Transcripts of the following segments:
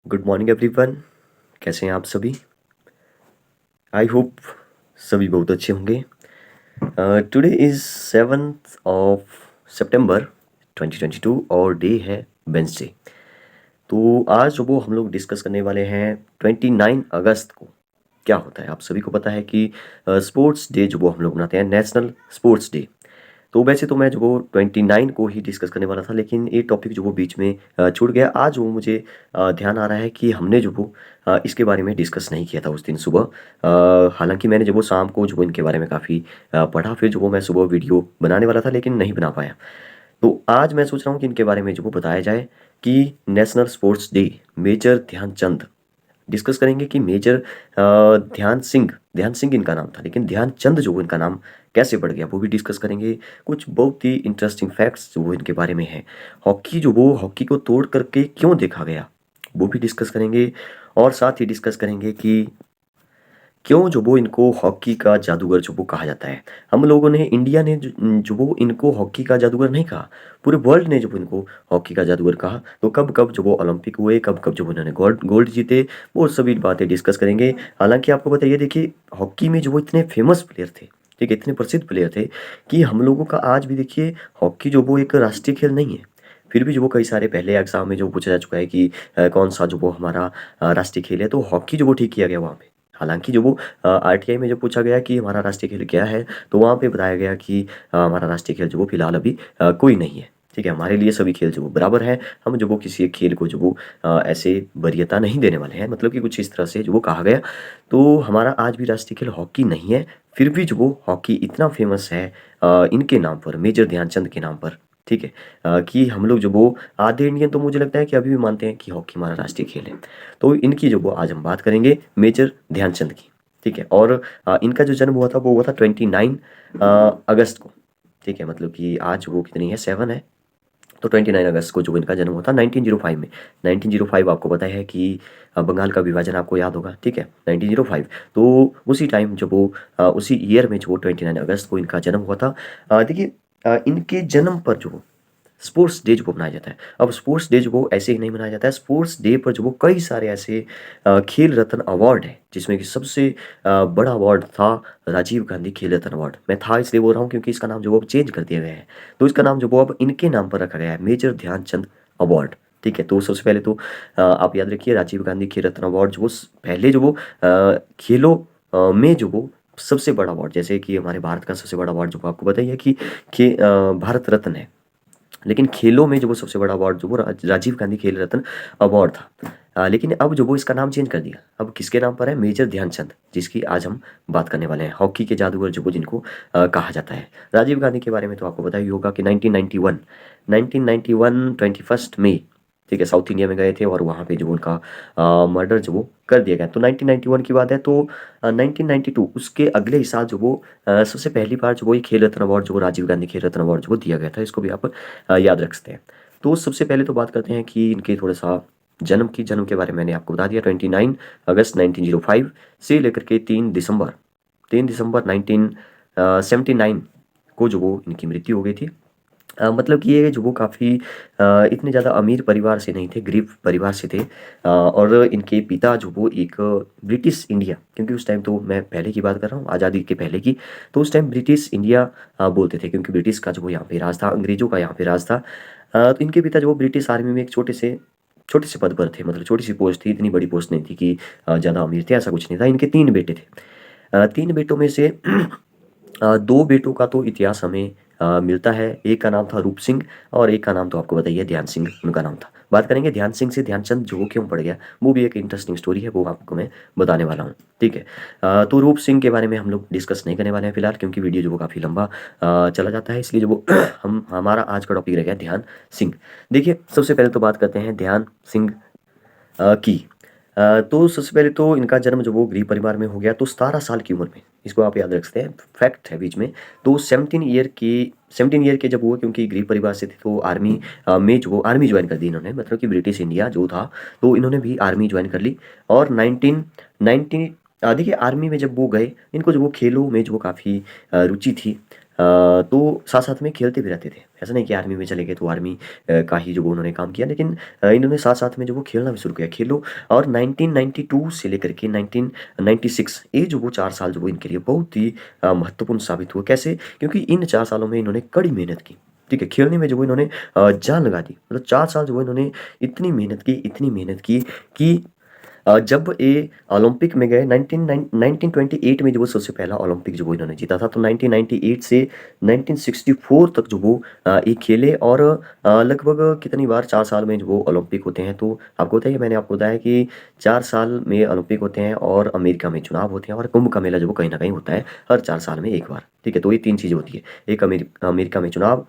Good morning everyone. कैसे हैं आप सभी? आई होप सभी बहुत अच्छे होंगे। टुडे इज़ 7th ऑफ सितंबर 2022 और डे है वेंसडे। तो आज जो वो हम लोग डिस्कस करने वाले हैं 29 अगस्त को क्या होता है। आप सभी को पता है कि स्पोर्ट्स डे जो वो हम लोग मनाते हैं, नेशनल स्पोर्ट्स डे। तो वैसे तो मैं जो वो 29 को ही डिस्कस करने वाला था, लेकिन ये टॉपिक जो वो बीच में छूट गया। आज वो मुझे ध्यान आ रहा है कि हमने जो वो इसके बारे में डिस्कस नहीं किया था उस दिन सुबह। हालांकि मैंने जो वो शाम को जो वो इनके बारे में काफ़ी पढ़ा, फिर जो वो मैं सुबह वीडियो बनाने वाला था लेकिन नहीं बना पाया। तो आज मैं सोच रहा हूँ कि इनके बारे में जो वो बताया जाए कि national sports day, major Dhyan Chand. Discuss करेंगे कि मेजर ध्यान सिंह इनका नाम था, लेकिन ध्यानचंद जो वो इनका नाम कैसे पड़ गया वो भी डिस्कस करेंगे। कुछ बहुत ही इंटरेस्टिंग फैक्ट्स जो वो इनके बारे में हैं। हॉकी को तोड़ करके क्यों देखा गया वो भी डिस्कस करेंगे। और साथ ही डिस्कस करेंगे कि क्यों जो वो इनको हॉकी का जादूगर जो वो कहा जाता है। हम लोगों ने, इंडिया ने जो वो इनको हॉकी का जादूगर नहीं कहा, पूरे वर्ल्ड ने जो वो इनको हॉकी का जादूगर कहा। तो कब कब जो वो ओलंपिक हुए, कब कब जो उन्होंने गोल्ड गोल्ड जीते, वो सभी बातें डिस्कस करेंगे। हालांकि आपको बताइए, देखिए हॉकी में जो वो इतने फेमस प्लेयर थे, ठीक है, इतने प्रसिद्ध प्लेयर थे कि हम लोगों का आज भी देखिए हॉकी जो वो एक राष्ट्रीय खेल नहीं है। फिर भी जो वो कई सारे पहले एग्जाम में जो पूछा जा चुका है कि कौन सा जो वो हमारा राष्ट्रीय खेल है, तो हॉकी जो वो ठीक किया गया वहाँ पे। हालांकि जो वो आरटीआई में जब पूछा गया कि हमारा राष्ट्रीय खेल क्या है, तो वहाँ पे बताया गया कि हमारा राष्ट्रीय खेल जो वो फिलहाल अभी कोई नहीं है। ठीक है, हमारे लिए सभी खेल जो वो बराबर है। हम जो वो किसी एक खेल को जो वो ऐसे वरीयता नहीं देने वाले हैं, मतलब कि कुछ इस तरह से जो वो कहा गया। तो हमारा आज भी राष्ट्रीय खेल हॉकी नहीं है। फिर भी जो वो हॉकी इतना फेमस है इनके नाम पर, मेजर ध्यानचंद के नाम पर। ठीक है, कि हम लोग जो वो आधे इंडियन तो मुझे लगता है कि अभी भी मानते हैं कि हॉकी हमारा राष्ट्रीय खेल है। तो इनकी जो वो आज हम बात करेंगे, मेजर ध्यानचंद की। ठीक है, और इनका जो जन्म हुआ था वो हुआ था 29 अगस्त को। ठीक है, मतलब कि आज वो कितनी है, 7 है। तो 29 अगस्त को जो इनका जन्म हुआ था 1905 में। 1905 आपको पता है कि बंगाल का विभाजन आपको याद होगा। ठीक है, 1905। तो उसी टाइम जब वो उसी ईयर में जो वो 29 अगस्त को इनका जन्म हुआ था। देखिए इनके जन्म पर जो स्पोर्ट्स डे जो मनाया जाता है। अब स्पोर्ट्स डे जो वो ऐसे ही नहीं मनाया जाता है। स्पोर्ट्स डे पर जो वो कई सारे ऐसे खेल रत्न अवार्ड है, जिसमें कि सबसे बड़ा अवार्ड था राजीव गांधी खेल रत्न अवार्ड। मैं था इसलिए बोल रहा हूँ क्योंकि इसका नाम जो वो अब चेंज कर दिया गया है। तो इसका नाम जो वो अब इनके नाम पर रखा गया है, मेजर ध्यानचंद अवार्ड। ठीक है, तो सबसे पहले तो आप याद रखिए, राजीव गांधी खेल रत्न अवार्ड जो वो पहले जो वो खेलों में जो वो सबसे बड़ा अवार्ड, जैसे कि हमारे भारत का सबसे बड़ा अवार्ड जो आपको बताइए कि भारत रत्न है। लेकिन खेलों में जो वो सबसे बड़ा अवार्ड जो वो राजीव गांधी खेल रत्न अवार्ड था। लेकिन अब जो वो इसका नाम चेंज कर दिया, अब किसके नाम पर है, मेजर ध्यानचंद, जिसकी आज हम बात करने वाले हैं। हॉकी के जादूगर जो वो जिनको कहा जाता है। राजीव गांधी के बारे में तो आपको पता ही होगा कि 1991 21 मई, ठीक है, साउथ इंडिया में गए थे और वहाँ पे जो उनका मर्डर जो वो कर दिया गया। तो 1991 की बात है। तो 1992 उसके अगले ही साल जो वो सबसे पहली बार जो वो ये खेल रत्न अवार्ड जो वो राजीव गांधी खेल रत्न अवार्ड जो वो दिया गया था। इसको भी आप याद रख सकते हैं। तो सबसे पहले तो बात करते हैं कि इनके थोड़ा सा जन्म के बारे में मैंने आपको बता दिया। 29 अगस्त 1905 से लेकर के 3 दिसंबर 1979 को जो वो इनकी मृत्यु हो गई थी। मतलब कि ये जो वो काफ़ी इतने ज़्यादा अमीर परिवार से नहीं थे, गरीब परिवार से थे। और इनके पिता जो वो एक ब्रिटिश इंडिया, क्योंकि उस टाइम तो मैं पहले की बात कर रहा हूँ, आज़ादी के पहले की। तो उस टाइम ब्रिटिश इंडिया बोलते थे, क्योंकि ब्रिटिश का जो वो यहाँ पे राज था, अंग्रेज़ों का यहाँ पे राज था। तो इनके पिता जो वो ब्रिटिश आर्मी में एक छोटे से पद पर थे, मतलब छोटी सी पोस्ट थी, इतनी बड़ी पोस्ट नहीं थी कि ज़्यादा अमीर थे, ऐसा कुछ नहीं था। इनके 3 बेटे थे। 3 बेटों में से 2 बेटों का तो इतिहास हमें मिलता है। एक का नाम था रूप सिंह और एक का नाम तो आपको बताइए ध्यान सिंह उनका नाम था। बात करेंगे ध्यान सिंह से ध्यानचंद जो क्यों पड़ गया, वो भी एक इंटरेस्टिंग स्टोरी है, वो आपको मैं बताने वाला हूँ। ठीक है, तो रूप सिंह के बारे में हम लोग डिस्कस नहीं करने वाले हैं फिलहाल, क्योंकि वीडियो जो वो काफ़ी लंबा चला जाता है, इसलिए जो वो हमारा आज का टॉपिक रहेगा ध्यान सिंह। देखिए सबसे पहले तो बात करते हैं ध्यान सिंह की। तो सबसे पहले तो इनका जन्म जो वो गरीब परिवार में हो गया, तो 17 साल की उम्र में, इसको आप याद रख सकते हैं, फैक्ट है बीच में। तो 17 ईयर के जब हुए, क्योंकि गरीब परिवार से थे, तो आर्मी में जो वो आर्मी ज्वाइन कर दी इन्होंने, मतलब कि ब्रिटिश इंडिया जो था, तो इन्होंने भी आर्मी ज्वाइन कर ली। और 1990 देखिए आर्मी में जब वो गए, इनको जो वो खेलों में जो वो काफ़ी रुचि थी। तो साथ साथ में खेलते भी रहते थे। ऐसा नहीं कि आर्मी में चले गए तो आर्मी का ही जो वो उन्होंने काम किया, लेकिन इन्होंने साथ साथ में जो वो खेलना भी शुरू किया, खेलो। और 1992 से लेकर के 1996 ये जो वो 4 साल जो वो इनके लिए बहुत ही महत्वपूर्ण साबित हुआ। कैसे? क्योंकि इन 4 सालों में इन्होंने कड़ी मेहनत की, ठीक है, खेलने में जो वो इन्होंने जान लगा दी। मतलब 4 साल जो वो इन्होंने इतनी मेहनत की, इतनी मेहनत की कि जब ये ओलंपिक में गए 1928 में जो वो सबसे पहला ओलंपिक जो वो इन्होंने जीता था, तो 1998 से 1964 तक जो वो ये खेले। और लगभग कितनी बार 4 साल में जो वो ओलंपिक होते हैं, तो आपको बताइए, मैंने आपको बताया कि 4 साल में ओलंपिक होते हैं और अमेरिका में चुनाव होते हैं और कुंभ का मेला जो वो कहीं ना कहीं होता है हर 4 साल में एक बार, ठीक है। तो ये 3 चीज़ें होती है, एक अमेरिका में चुनाव,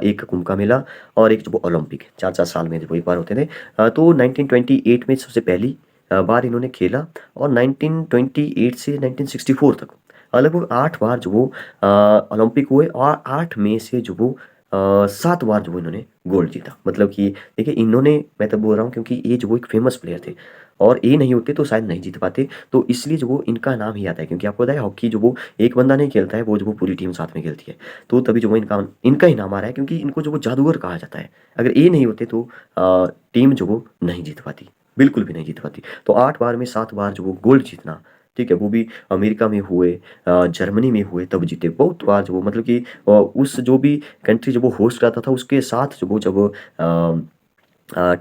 एक कुंभ का मेला, और एक जो वो ओलंपिक 4 4 साल में जो वो एक बार होते थे। तो 1928 में सबसे पहली बार इन्होंने खेला। और 1928 से 1964 तक लगभग 8 बार जो वो ओलंपिक हुए, और 8 में से जो वो 7 बार जो वो इन्होंने गोल्ड जीता। मतलब कि देखिए, इन्होंने, मैं तब बोल रहा हूँ क्योंकि ये जो वो एक फेमस प्लेयर थे, और ये नहीं होते तो शायद नहीं जीत पाते। तो इसलिए जो वो इनका नाम ही आता है, क्योंकि आपको पता है हॉकी जो वो एक बंदा नहीं खेलता है, वो जो वो पूरी टीम साथ में खेलती है। तो तभी जो वो इनका इनका ही नाम आ रहा है, क्योंकि इनको जो वो जादूगर कहा जाता है। अगर ये नहीं होते तो टीम जो वो नहीं जीत पाती, बिल्कुल भी नहीं जीत पाती। तो 8 बार में 7 बार जो वो गोल्ड जीतना, ठीक है, वो भी अमेरिका में हुए, जर्मनी में हुए, तब जीते। बहुत बार जो वो, मतलब कि उस जो भी कंट्री जो वो होस्ट करता था उसके साथ जो वो, जब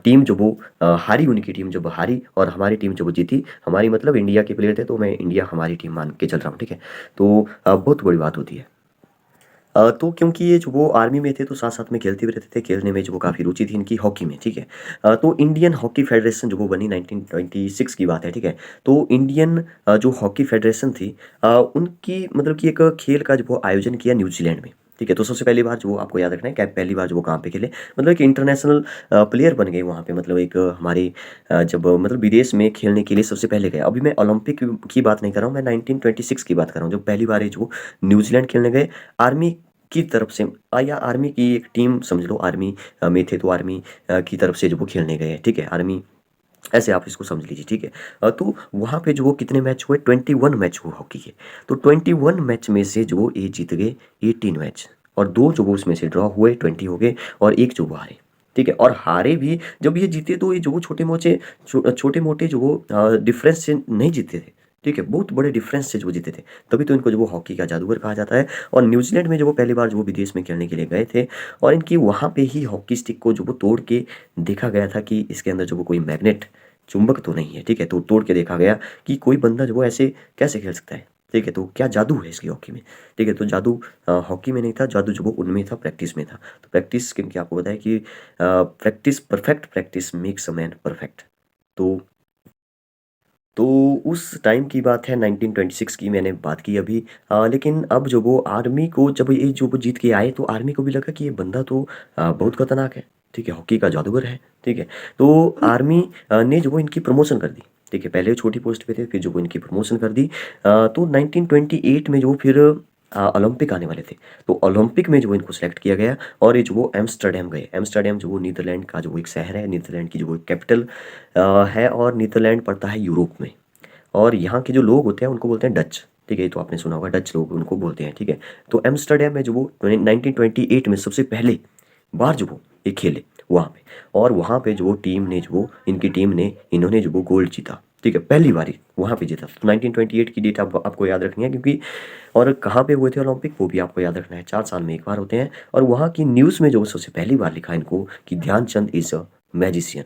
टीम जो वो हारी, उनकी टीम जब हारी और हमारी टीम जब वो जीती, हमारी मतलब इंडिया के प्लेयर थे, तो मैं इंडिया हमारी टीम मान के चल रहा हूँ, ठीक है। तो बहुत बड़ी बात होती है। तो क्योंकि ये जो वो आर्मी में थे तो साथ साथ में खेलते भी रहते थे, खेलने में जो वो काफ़ी रुचि थी इनकी हॉकी में, ठीक है। तो इंडियन हॉकी फेडरेशन जो वो बनी 1926 की बात है, ठीक है। तो इंडियन जो हॉकी फेडरेशन थी, उनकी मतलब कि एक खेल का जो वो आयोजन किया न्यूजीलैंड में, ठीक है। तो सबसे पहली बार जो वो आपको याद रखना है, क्या पहली बार जो वो कहाँ पे खेले, मतलब कि इंटरनेशनल प्लेयर बन गए वहाँ पे। मतलब एक हमारे जब मतलब विदेश में खेलने के लिए सबसे पहले गए। अभी मैं ओलंपिक की बात नहीं कर रहा हूँ, मैं 1926 की बात कर रहा हूँ, जो पहली बार ये जो न्यूजीलैंड खेलने गए आर्मी की तरफ से। या आर्मी की एक टीम समझ लो, आर्मी में थे तो आर्मी की तरफ से जो वो खेलने गए हैं, ठीक है। आर्मी, ऐसे आप इसको समझ लीजिए, ठीक है। तो वहाँ पे जो वो कितने मैच हुए, 21 मैच हुए हॉकी के। तो 21 मैच में से जो वो ये जीत गए 18 मैच, और 2 जो वो उसमें से ड्रॉ हुए, 20 हो गए, और एक जो वो हारे, ठीक है। और हारे भी जब ये जीते तो ये जो वो छोटे मोटे जो वो डिफरेंस से नहीं जीते थे, ठीक है, बहुत बड़े डिफरेंस से जो वो जीते थे। तभी तो इनको जो वो हॉकी का जादूगर कहा जाता है। और न्यूजीलैंड में जो वो पहली बार जो वो विदेश में खेलने के लिए गए थे, और इनकी वहाँ पे ही हॉकी स्टिक को जो वो तोड़ के देखा गया था कि इसके अंदर जो वो कोई मैग्नेट, चुंबक तो नहीं है, ठीक है। तो तोड़ के देखा गया कि कोई बंदा जो वो ऐसे कैसे खेल सकता है, ठीक है। तो क्या जादू है इसकी हॉकी में, ठीक है। तो जादू हॉकी में नहीं था, जादू जो वो उनमें था, प्रैक्टिस में था। तो प्रैक्टिस, क्योंकि आपको बताया कि practice, perfect practice makes a man perfect. तो तो उस टाइम की बात है, 1926 की मैंने बात की अभी। लेकिन अब जो वो आर्मी को, जब ये जो वो जीत के आए, तो आर्मी को भी लगा कि ये बंदा तो बहुत खतरनाक है, ठीक है, हॉकी का जादूगर है, ठीक है। तो आर्मी ने जो वो इनकी प्रमोशन कर दी, ठीक है। पहले वो छोटी पोस्ट पे थे, फिर जो वो इनकी प्रमोशन कर दी। तो 1928 में जो फिर ओलंपिक आने वाले थे, तो ओलंपिक में जो इनको सेलेक्ट किया गया, और ये जो वो एम्स्टर्डम गए। एम्स्टर्डम जो वो नीदरलैंड का जो वो एक शहर है, नीदरलैंड की जो वो कैपिटल है, और नीदरलैंड पड़ता है यूरोप में। और यहाँ के जो लोग होते हैं उनको बोलते हैं डच, ठीक है। ये तो आपने सुना होगा, डच लोग उनको बोलते हैं, ठीक है। तो एम्स्टर्डम में जो वो 1928 में सबसे पहले बार जो वो ये खेले वहाँ पे, और वहाँ पे जो वो टीम ने जो वो इनकी टीम ने इन्होंने जो वो गोल्ड जीता, ठीक है, पहली बारी वहाँ पे जीता। तो 1928 की डेट आपको याद रखनी है, क्योंकि और कहाँ पे हुए थे ओलंपिक वो भी आपको याद रखना है। 4 साल में एक बार होते हैं। और वहाँ की न्यूज़ में जो सबसे पहली बार लिखा इनको कि ध्यानचंद इज़ अ मैजिशियन,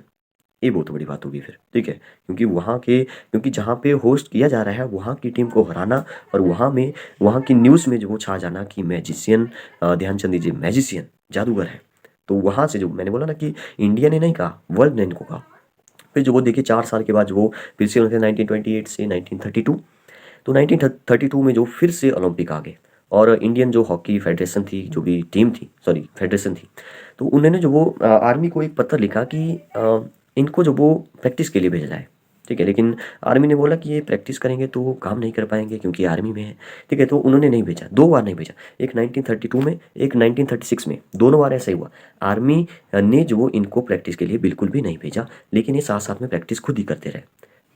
ये बहुत बड़ी बात होगी फिर, ठीक है। क्योंकि वहाँ के, क्योंकि जहाँ पे होस्ट किया जा रहा है वहाँ की टीम को हराना, और वहाँ की न्यूज़ में जो वो छा जाना कि मैजिशियन, ध्यानचंद जी मैजिशियन, जादूगर है। तो वहाँ से जो मैंने बोला ना कि इंडिया ने नहीं कहा, वर्ल्ड ने इनको कहा। फिर जो वो देखिए 4 साल के बाद जो वो फिर से उन्होंने 1928 से 1932, तो 1932 में जो फिर से ओलंपिक आ गए। और इंडियन जो हॉकी फेडरेशन थी, जो भी टीम थी, सॉरी फेडरेशन थी, तो उन्होंने जो वो आर्मी को एक पत्र लिखा कि इनको जो वो प्रैक्टिस के लिए भेजा जाए, ठीक है। लेकिन आर्मी ने बोला कि ये प्रैक्टिस करेंगे तो वो काम नहीं कर पाएंगे क्योंकि आर्मी में है, ठीक है। तो उन्होंने नहीं भेजा, 2 बार नहीं भेजा, एक 1932 में, एक 1936 में, दोनों बार ऐसा ही हुआ। आर्मी ने जो वो इनको प्रैक्टिस के लिए बिल्कुल भी नहीं भेजा, लेकिन ये साथ साथ में प्रैक्टिस खुद ही करते रहे।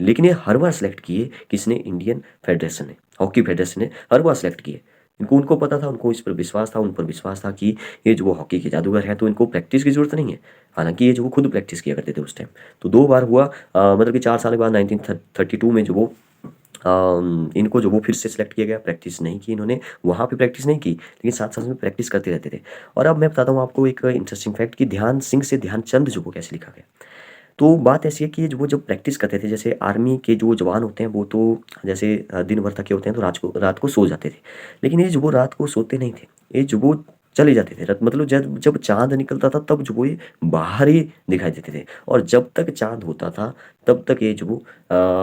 लेकिन ये हर बार सेलेक्ट किए किसने, इंडियन फेडरेशन ने, हॉकी फेडरेशन ने हर बार सेलेक्ट किए। इनको उनको पता था, उनको इस पर विश्वास था, उन पर विश्वास था कि ये जो वो हॉकी के जादूगर हैं, तो इनको प्रैक्टिस की ज़रूरत नहीं है। हालाँकि ये जो वो खुद प्रैक्टिस किया करते थे उस टाइम। तो 2 बार हुआ, मतलब कि 4 साल के बाद 1932 में जो वो इनको जो वो फिर से सिलेक्ट किया गया। प्रैक्टिस नहीं की इन्होंने, वहाँ पे प्रैक्टिस नहीं की, लेकिन साथ-साथ में प्रैक्टिस करते रहते थे। और अब मैं बताता हूँ आपको एक इंटरेस्टिंग फैक्ट कि ध्यान सिंह से ध्यानचंद जो वो कैसे लिखा गया। तो बात ऐसी है कि जो वो जब प्रैक्टिस करते थे, जैसे आर्मी के जो जवान होते हैं वो तो जैसे दिन भर थके होते हैं तो रात को सो जाते थे। लेकिन ये जो वो रात को सोते नहीं थे, ये जो वो चले जाते थे। मतलब जब जब चाँद निकलता था तब जो वो ये बाहर ही दिखाई देते थे, और जब तक चाँद होता था तब तक ये जो वो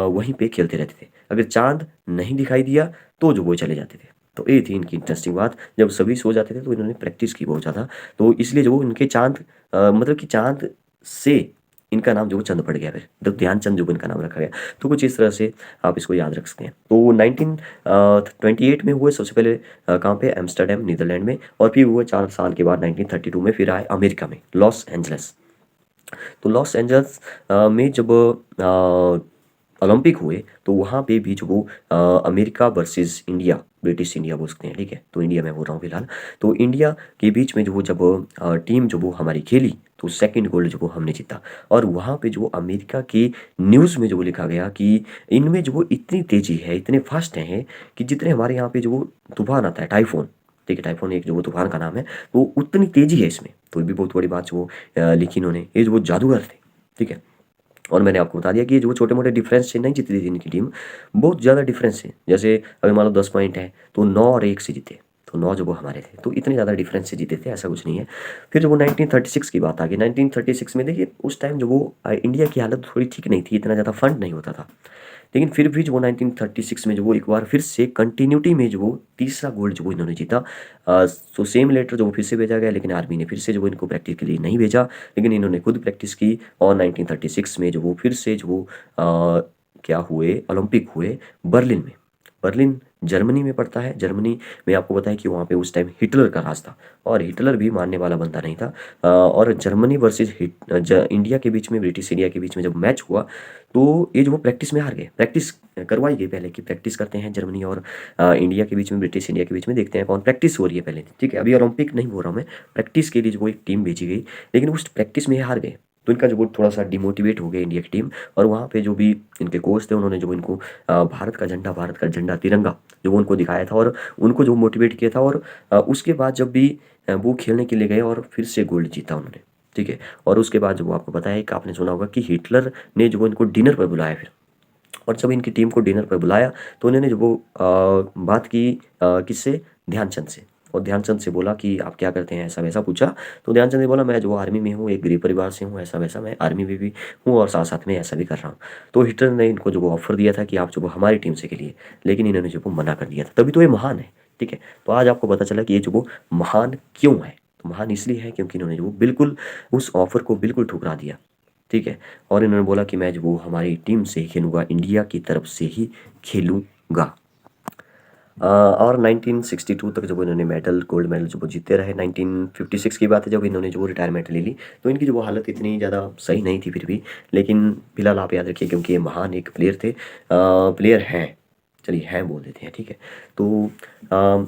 वहीं पे खेलते रहते थे। अगर चाँद नहीं दिखाई दिया तो जो वो चले जाते थे। तो ये थी इनकी इंटरेस्टिंग बात। जब सभी सो जाते थे तो इन्होंने प्रैक्टिस की बहुत ज़्यादा। तो इसलिए जो वो इनके चाँद मतलब कि चाँद से इनका नाम जो वो चंद पड़ गया फिर, तो ध्यानचंद जो इनका नाम रखा गया। तो कुछ इस तरह से आप इसको याद रख सकते हैं। तो 1928 में हुए सबसे पहले कहाँ पे, एम्स्टर्डम नीदरलैंड में, और फिर हुए 4 साल के बाद 1932 में फिर आए अमेरिका में, लॉस एंजल्स। तो लॉस एंजल्स में जब ओलंपिक हुए तो वहाँ पे भी जो वो America versus India, British India बोल सकते हैं, ठीक है? तो इंडिया मैं बोल रहा हूँ फिलहाल। तो इंडिया के बीच में जो वो जब टीम जो वो हमारी खेली तो सेकंड गोल्ड जो वो हमने जीता। और वहाँ पे जो अमेरिका की न्यूज़ में जो वो लिखा गया कि इनमें जो वो इतनी तेज़ी है, इतने फास्ट हैं कि जितने हमारे यहाँ पे जो वो तूफ़ान आता है टाइफून, ठीक है? टाइफून एक जो वो तूफ़ान का नाम है, तो उतनी तेज़ी है इसमें। तो ये भी बहुत बड़ी बात जो वो लिखी इन्होंने। ये जो वो जादूगर थे, ठीक है? और मैंने आपको बता दिया कि ये जो छोटे-मोटे डिफरेंस से नहीं जीती थी इनकी टीम, बहुत ज़्यादा डिफरेंस है। जैसे अगर मान लो 10 पॉइंट है, तो 9 और 1 से जीते, तो 9 जो वो हमारे थे, तो इतने ज़्यादा डिफरेंस से जीते थे, ऐसा कुछ नहीं है। फिर जो वो 1936 की बात आ गई, 1936 में देखिए उस टाइम जो वो इंडिया की हालत थोड़ी ठीक नहीं थी, इतना ज़्यादा फंड नहीं होता था। लेकिन फिर भी जो वो 1936 में जो वो एक बार फिर से कंटिन्यूटी में जो वो तीसरा गोल्ड जो वो इन्होंने जीता। सो सेम लेटर जो वो फिर से भेजा गया, लेकिन आर्मी ने फिर से जो वो इनको प्रैक्टिस के लिए नहीं भेजा, लेकिन इन्होंने खुद प्रैक्टिस की। और 1936 में जो वो फिर से जो वो क्या हुए, ओलंपिक हुए बर्लिन में। बर्लिन जर्मनी में पड़ता है। जर्मनी में आपको पता है कि वहाँ पे उस टाइम हिटलर का राज था, और हिटलर भी मानने वाला बंदा नहीं था। और जर्मनी वर्सेस इंडिया के बीच में, ब्रिटिश इंडिया के बीच में जब मैच हुआ तो ये जो वो प्रैक्टिस में हार गए। प्रैक्टिस करवाई गई पहले कि प्रैक्टिस करते हैं जर्मनी और इंडिया के बीच में, ब्रिटिश इंडिया के बीच में, देखते हैं कौन प्रैक्टिस हो रही है पहले, ठीक है? अभी ओलंपिक नहीं बोल रहा हूँ मैं, प्रैक्टिस के लिए जो वो एक टीम भेजी गई, लेकिन उस प्रैक्टिस में ये हार गए। तो इनका जो वो थोड़ा-सा डिमोटिवेट हो गया इंडिया की टीम। और वहाँ पे जो भी इनके कोच थे उन्होंने जो वो इनको भारत का झंडा, तिरंगा जो वो उनको दिखाया था और उनको जो मोटिवेट किया था। और उसके बाद जब भी वो खेलने के लिए गए और फिर से गोल्ड जीता उन्होंने, ठीक है? और उसके बाद जो वो आपको पता है कि आपने सुना होगा कि हिटलर ने जो वो इनको डिनर पर बुलाया फिर। और जब इनकी टीम को डिनर पर बुलाया तो उन्होंने जो वो बात की किससे? ध्यानचंद से। और ध्यानचंद से बोला कि आप क्या करते हैं? ऐसा-वैसा पूछा। तो ध्यानचंद ने बोला मैं जो आर्मी में हूँ, एक गरीब परिवार से हूँ, ऐसा-वैसा, मैं आर्मी में भी हूँ और साथ-साथ में ऐसा भी कर रहा हूँ। तो हिटलर ने इनको जो वो ऑफ़र दिया था कि आप जो वो हमारी टीम से खेलिए, लेकिन इन्होंने जो वो मना कर दिया था। तभी तो ये महान है, ठीक है? तो आज आपको पता चला कि ये जो वो महान क्यों है? तो महान इसलिए है क्योंकि इन्होंने जो वो बिल्कुल उस ऑफ़र को बिल्कुल ठुकरा दिया, ठीक है? और इन्होंने बोला कि मैं जो वो हमारी टीम से ही खेलूँगा, इंडिया की तरफ से ही खेलूँगा। और 1962 तक जब इन्होंने मेडल, गोल्ड मेडल जो वो जीतते रहे। 1956 की बात है जब इन्होंने जो वो रिटायरमेंट ले ली, तो इनकी जो वो हालत इतनी ज़्यादा सही नहीं थी फिर भी। लेकिन फिलहाल आप याद रखिए क्योंकि ये महान एक प्लेयर थे, प्लेयर हैं, चलिए हैं बोल देते हैं, ठीक है? तो अ,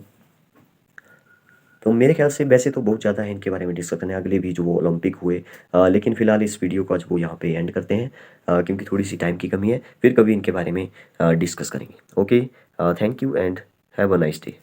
तो मेरे ख्याल से वैसे तो बहुत ज़्यादा है इनके बारे में डिस्कस करने, अगले भी जो वो ओलंपिक हुए। लेकिन फ़िलहाल इस वीडियो को आज वो यहाँ पे एंड करते हैं, क्योंकि थोड़ी-सी टाइम की कमी है। फिर कभी इनके बारे में डिस्कस करेंगे। Okay, thank you and have a nice day.